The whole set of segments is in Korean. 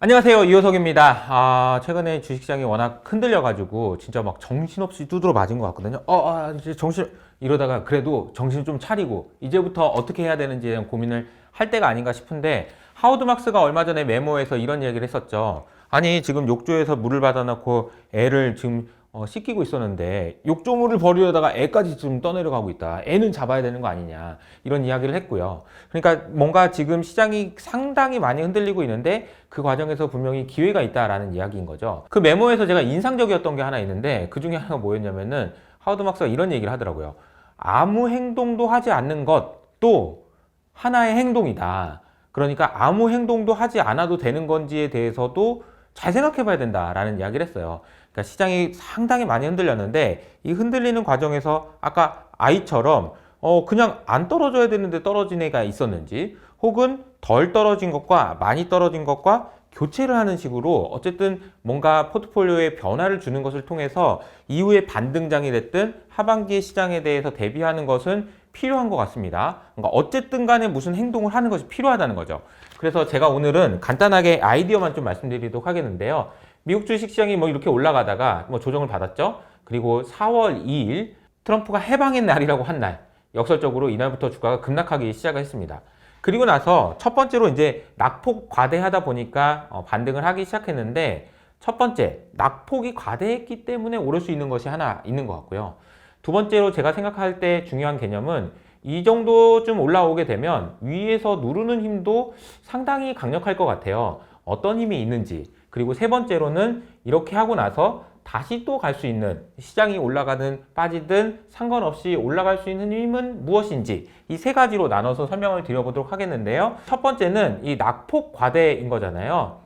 안녕하세요, 이호석입니다. 최근에 주식시장이 워낙 흔들려가지고 진짜 막 정신없이 두드러 맞은 것 같거든요. 이제 이러다가 그래도 정신 좀 차리고 이제부터 어떻게 해야 되는지에 대한 고민을 할 때가 아닌가 싶은데, 하워드 막스가 얼마 전에 메모에서 이런 얘기를 했었죠. 아니, 지금 욕조에서 물을 받아놓고 애를 지금 씻기고 있었는데 욕조물을 버리려다가 애까지 지금 떠내려가고 있다. 애는 잡아야 되는 거 아니냐. 이런 이야기를 했고요. 그러니까 뭔가 지금 시장이 상당히 많이 흔들리고 있는데 그 과정에서 분명히 기회가 있다라는 이야기인 거죠. 그 메모에서 제가 인상적이었던 게 하나 있는데, 그 중에 하나가 뭐였냐면은 하워드 막스가 이런 얘기를 하더라고요. 아무 행동도 하지 않는 것도 하나의 행동이다. 그러니까 아무 행동도 하지 않아도 되는 건지에 대해서도 잘 생각해 봐야 된다라는 이야기를 했어요. 그러니까 시장이 상당히 많이 흔들렸는데, 이 흔들리는 과정에서 아까 아이처럼 그냥 안 떨어져야 되는데 떨어진 애가 있었는지, 혹은 덜 떨어진 것과 많이 떨어진 것과 교체를 하는 식으로 어쨌든 뭔가 포트폴리오에 변화를 주는 것을 통해서 이후에 반등장이 됐든 하반기의 시장에 대해서 대비하는 것은 필요한 것 같습니다. 그러니까 어쨌든 간에 무슨 행동을 하는 것이 필요하다는 거죠. 그래서 제가 오늘은 간단하게 아이디어만 좀 말씀드리도록 하겠는데요. 미국 주식시장이 뭐 이렇게 올라가다가 뭐 조정을 받았죠. 그리고 4월 2일 트럼프가 해방의 날이라고 한 날, 역설적으로 이날부터 주가가 급락하기 시작을 했습니다. 그리고 나서 첫 번째로 이제 낙폭 과대하다 보니까 반등을 하기 시작했는데, 첫 번째, 낙폭이 과대했기 때문에 오를 수 있는 것이 하나 있는 것 같고요. 두 번째로 제가 생각할 때 중요한 개념은, 이 정도쯤 올라오게 되면 위에서 누르는 힘도 상당히 강력할 것 같아요. 어떤 힘이 있는지. 그리고 세 번째로는 이렇게 하고 나서 다시 또 갈 수 있는, 시장이 올라가든 빠지든 상관없이 올라갈 수 있는 힘은 무엇인지, 이 세 가지로 나눠서 설명을 드려보도록 하겠는데요. 첫 번째는 이 낙폭 과대인 거잖아요.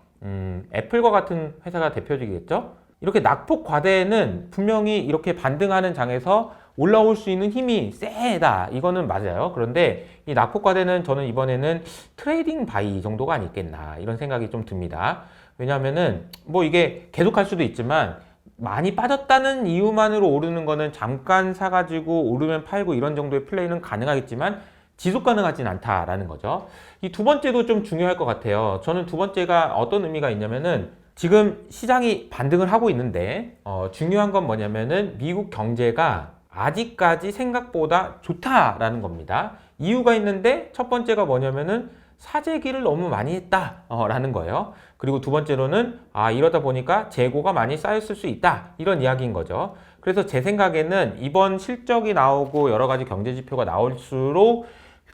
애플과 같은 회사가 대표적이겠죠. 이렇게 낙폭 과대는 분명히 이렇게 반등하는 장에서 올라올 수 있는 힘이 세다, 이거는 맞아요. 그런데 이 낙폭 과대는 저는 이번에는 트레이딩 바이 정도가 아니겠나, 이런 생각이 좀 듭니다. 왜냐하면은 뭐 이게 계속 할 수도 있지만, 많이 빠졌다는 이유만으로 오르는 거는 잠깐 사가지고 오르면 팔고 이런 정도의 플레이는 가능하겠지만 지속 가능하진 않다라는 거죠. 이 두 번째도 좀 중요할 것 같아요. 저는 두 번째가 어떤 의미가 있냐면은, 지금 시장이 반등을 하고 있는데 중요한 건 뭐냐면은 미국 경제가 아직까지 생각보다 좋다라는 겁니다. 이유가 있는데, 첫 번째가 뭐냐면은 사재기를 너무 많이 했다라는 거예요. 그리고 두 번째로는 이러다 보니까 재고가 많이 쌓였을 수 있다, 이런 이야기인 거죠. 그래서 제 생각에는 이번 실적이 나오고 여러 가지 경제 지표가 나올수록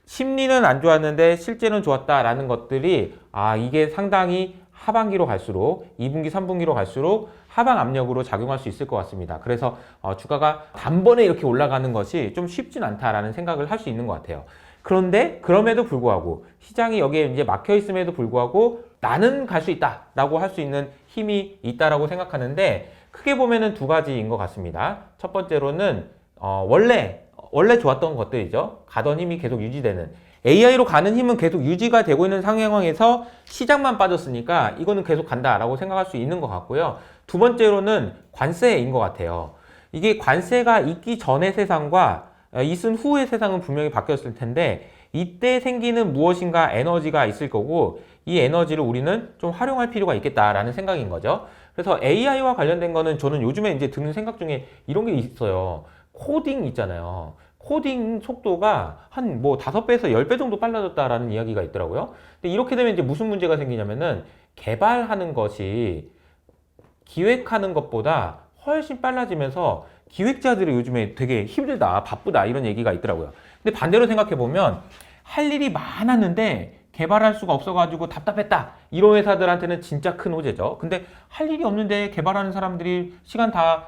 심리는 안 좋았는데 실제는 좋았다라는 것들이, 이게 상당히 하반기로 갈수록, 2분기, 3분기로 갈수록 하방 압력으로 작용할 수 있을 것 같습니다. 그래서 주가가 단번에 이렇게 올라가는 것이 좀 쉽진 않다라는 생각을 할 수 있는 것 같아요. 그런데 그럼에도 불구하고, 시장이 여기에 이제 막혀 있음에도 불구하고 나는 갈 수 있다라고 할 수 있는 힘이 있다라고 생각하는데, 크게 보면은 두 가지인 것 같습니다. 첫 번째로는 원래 좋았던 것들이죠. 가던 힘이 계속 유지되는, AI로 가는 힘은 계속 유지가 되고 있는 상황에서 시장만 빠졌으니까 이거는 계속 간다라고 생각할 수 있는 것 같고요. 두 번째로는 관세인 것 같아요. 이게 관세가 있기 전의 세상과 있은 후의 세상은 분명히 바뀌었을 텐데, 이때 생기는 무엇인가 에너지가 있을 거고, 이 에너지를 우리는 좀 활용할 필요가 있겠다라는 생각인 거죠. 그래서 AI와 관련된 거는 저는 요즘에 이제 드는 생각 중에 이런 게 있어요. 코딩 있잖아요. 코딩 속도가 한 뭐 5배에서 10배 정도 빨라졌다라는 이야기가 있더라고요. 근데 이렇게 되면 이제 무슨 문제가 생기냐면은, 개발하는 것이 기획하는 것보다 훨씬 빨라지면서 기획자들이 요즘에 되게 힘들다, 바쁘다, 이런 얘기가 있더라고요. 근데 반대로 생각해 보면, 할 일이 많았는데 개발할 수가 없어가지고 답답했다, 이런 회사들한테는 진짜 큰 호재죠. 근데 할 일이 없는데 개발하는 사람들이 시간 다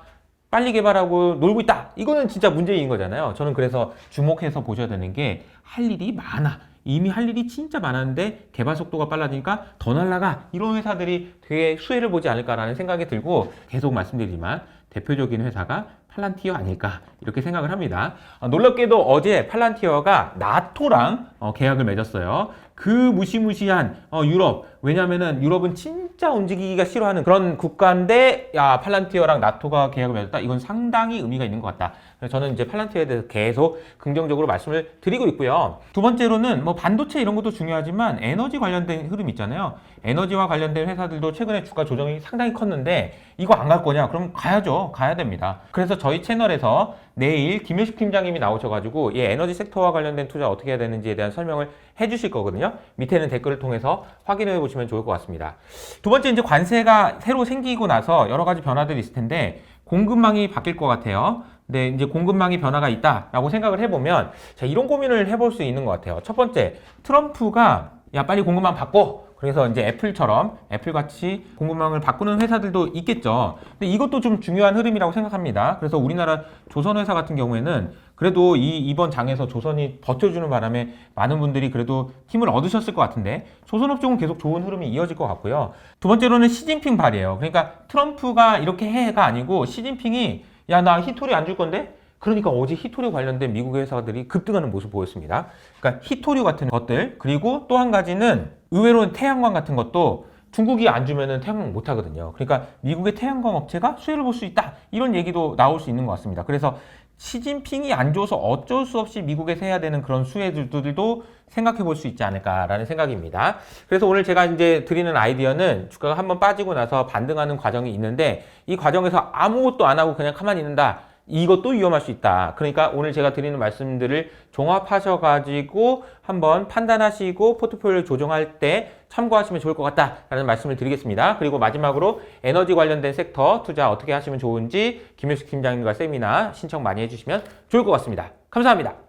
빨리 개발하고 놀고 있다, 이거는 진짜 문제인 거잖아요. 저는 그래서 주목해서 보셔야 되는 게, 할 일이 많아, 이미 할 일이 진짜 많았는데 개발 속도가 빨라지니까 더 날라가, 이런 회사들이 되게 수혜를 보지 않을까라는 생각이 들고, 계속 말씀드리지만 대표적인 회사가 팔란티어 아닐까, 이렇게 생각을 합니다. 놀랍게도 어제 팔란티어가 나토랑 계약을 맺었어요. 그 무시무시한 유럽, 왜냐면은 유럽은 진짜 숫자 움직이기가 싫어하는 그런 국가인데 야 팔란티어랑 나토가 계약을 맺었다. 이건 상당히 의미가 있는 것 같다. 그래서 저는 이제 팔란티어에 대해서 계속 긍정적으로 말씀을 드리고 있고요. 두 번째로는 뭐 반도체 이런 것도 중요하지만 에너지 관련된 흐름 있잖아요. 에너지와 관련된 회사들도 최근에 주가 조정이 상당히 컸는데 이거 안 갈 거냐? 그럼 가야죠. 가야 됩니다. 그래서 저희 채널에서 내일 김효식 팀장님이 나오셔가지고 이 에너지 섹터와 관련된 투자 어떻게 해야 되는지에 대한 설명을 해주실 거거든요. 밑에는 댓글을 통해서 확인해 보시면 좋을 것 같습니다. 두 번째 이제 관세가 새로 생기고 나서 여러 가지 변화들이 있을 텐데 공급망이 바뀔 것 같아요. 근데 이제 공급망이 변화가 있다라고 생각을 해보면 자 이런 고민을 해볼 수 있는 것 같아요. 첫 번째 트럼프가 야 빨리 공급망 바꿔. 그래서 이제 애플처럼 애플같이 공급망을 바꾸는 회사들도 있겠죠. 근데 이것도 좀 중요한 흐름이라고 생각합니다. 그래서 우리나라 조선회사 같은 경우에는 그래도 이번 장에서 조선이 버텨주는 바람에 많은 분들이 그래도 힘을 얻으셨을 것 같은데 조선업종은 계속 좋은 흐름이 이어질 것 같고요. 두 번째로는 시진핑 발이에요. 그러니까 트럼프가 이렇게 해가 아니고 시진핑이 야 나 히토리 안 줄 건데? 그러니까 어제 히토류 관련된 미국의 회사들이 급등하는 모습 보였습니다. 그러니까 히토류 같은 것들 그리고 또 한 가지는 의외로 태양광 같은 것도 중국이 안 주면은 태양광 못 하거든요. 그러니까 미국의 태양광 업체가 수혜를 볼 수 있다 이런 얘기도 나올 수 있는 것 같습니다. 그래서 시진핑이 안 줘서 어쩔 수 없이 미국에서 해야 되는 그런 수혜들도 생각해 볼 수 있지 않을까라는 생각입니다. 그래서 오늘 제가 이제 드리는 아이디어는 주가가 한번 빠지고 나서 반등하는 과정이 있는데 이 과정에서 아무것도 안 하고 그냥 가만히 있는다. 이것도 위험할 수 있다. 그러니까 오늘 제가 드리는 말씀들을 종합하셔가지고 한번 판단하시고 포트폴리오 조정할 때 참고하시면 좋을 것 같다라는 말씀을 드리겠습니다. 그리고 마지막으로 에너지 관련된 섹터 투자 어떻게 하시면 좋은지 김효식 팀장님과 세미나 신청 많이 해주시면 좋을 것 같습니다. 감사합니다.